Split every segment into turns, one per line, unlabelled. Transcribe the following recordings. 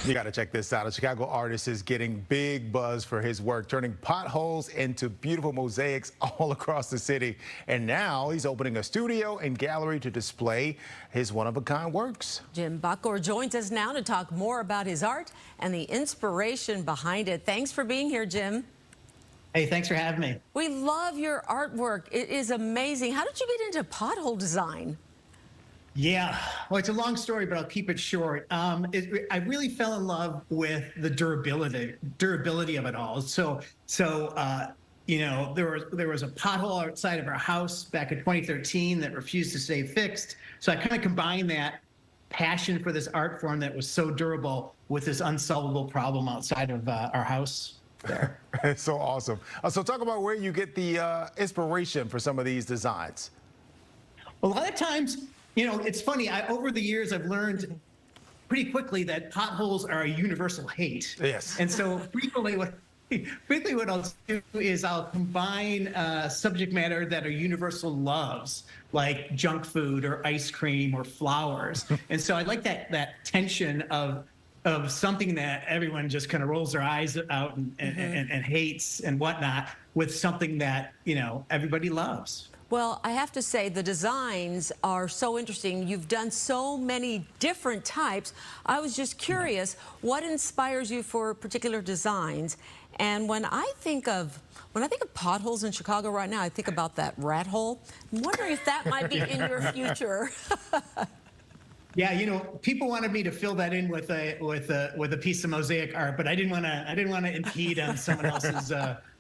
You got to check this out. A Chicago artist is getting big buzz for his work, turning potholes into beautiful mosaics all across the city. And now he's opening a studio and gallery to display his one-of-a-kind works.
Jim Buckor joins us now to talk more about his art and the inspiration behind it. Thanks for being here, Jim.
Hey, thanks for having me.
We love your artwork. It is amazing. How did you get into pothole design?
Yeah, well, it's a long story, but I'll keep it short. I really fell in love with the durability of it all. You know, there was a pothole outside of our house back in 2013 that refused to stay fixed. So I kind of combined that passion for this art form that was so durable with this unsolvable problem outside of our house there.
It's so awesome. So talk about where you get the inspiration for some of these designs.
A lot of times, you know, it's funny. Over the years, I've learned pretty quickly that potholes are a universal hate.
Yes.
And so frequently what I'll do is I'll combine subject matter that are universal loves, like junk food or ice cream or flowers. And so I like that tension of something that everyone just kind of rolls their eyes out and hates and whatnot, with something that, you know, everybody loves.
Well, I have to say the designs are so interesting. You've done so many different types. I was just curious, what inspires you for particular designs? And when I think of potholes in Chicago right now, I think about that rat hole. I'm wondering if that might be in your future.
Yeah, you know, people wanted me to fill that in with a piece of mosaic art, but I didn't want to impede on someone else's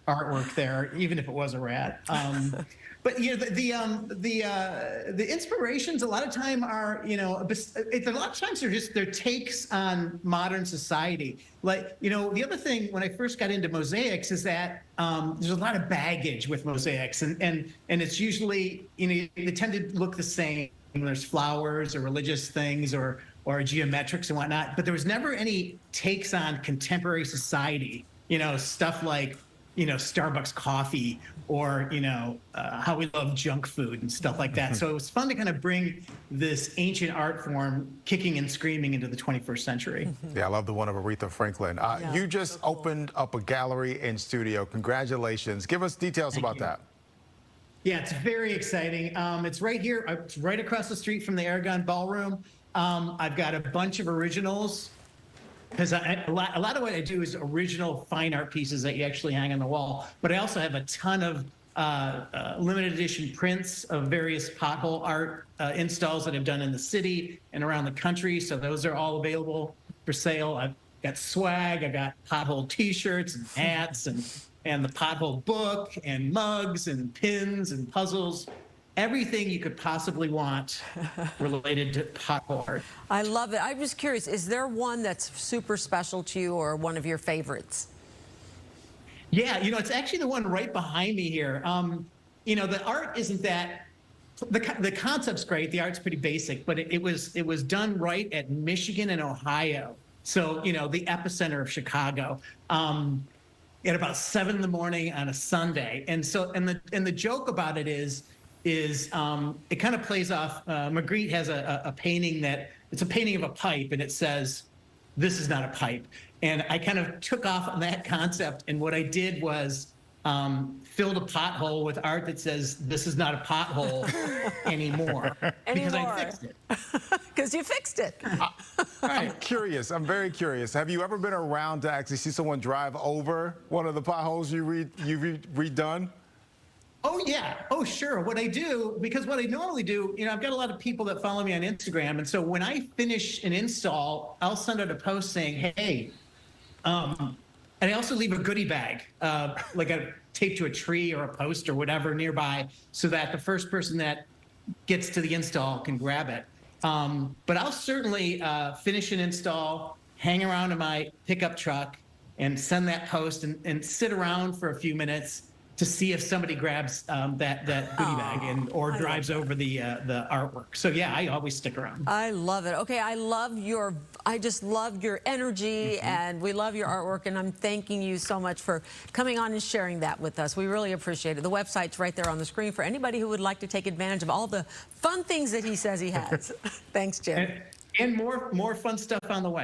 artwork there, even if it was a rat. But you know, the inspirations a lot of time are, you know, a lot of times they're takes on modern society. Like, you know, the other thing when I first got into mosaics is that there's a lot of baggage with mosaics, and it's usually, you know, they tend to look the same. There's flowers or religious things or geometrics and whatnot, but there was never any takes on contemporary society. You know, stuff like, you know, Starbucks coffee or, you know, how we love junk food and stuff like that. So it was fun to kind of bring this ancient art form kicking and screaming into the 21st century.
Yeah, I love the one of Aretha Franklin.
Yeah,
you just opened up a gallery and studio. Congratulations. Give us details about that.
Yeah, it's very exciting. It's right here, it's right across the street from the Aragon Ballroom. I've got a bunch of originals, because a lot of what I do is original fine art pieces that you actually hang on the wall. But I also have a ton of limited edition prints of various pothole art installs that I've done in the city and around the country. So those are all available for sale. I've got swag. I got pothole T-shirts and hats and the pothole book and mugs and pins and puzzles. Everything you could possibly want related to pothole art.
I love it. I was curious, is there one that's super special to you or one of your favorites?
Yeah, you know, it's actually the one right behind me here. You know, the art isn't that, the concept's great, the art's pretty basic, but it was done right at Michigan and Ohio. So, you know, the epicenter of Chicago. At about 7 in the morning on a Sunday. And so, and the joke about it is it kind of plays off, Magritte has a painting it's a painting of a pipe, and it says, "This is not a pipe." And I kind of took off on that concept, and what I did was filled a pothole with art that says, "This is not a pothole anymore." Because I fixed it.
Because you fixed it.
I'm curious. I'm very curious. Have you ever been around to actually see someone drive over one of the potholes you've redone?
Oh, yeah. Oh, sure. What I do, because what I normally do, you know, I've got a lot of people that follow me on Instagram. And so when I finish an install, I'll send out a post saying, hey, and I also leave a goodie bag, like a tape to a tree or a post or whatever nearby, so that the first person that gets to the install can grab it. But I'll certainly finish an install, hang around in my pickup truck, and send that post and sit around for a few minutes to see if somebody grabs that goodie bag or drives over the artwork. So yeah, I always stick around.
I love it. Okay, I just love your energy, and we love your artwork, and I'm thanking you so much for coming on and sharing that with us. We really appreciate it. The website's right there on the screen for anybody who would like to take advantage of all the fun things that he says he has. Thanks, Jim.
And more fun stuff on the way.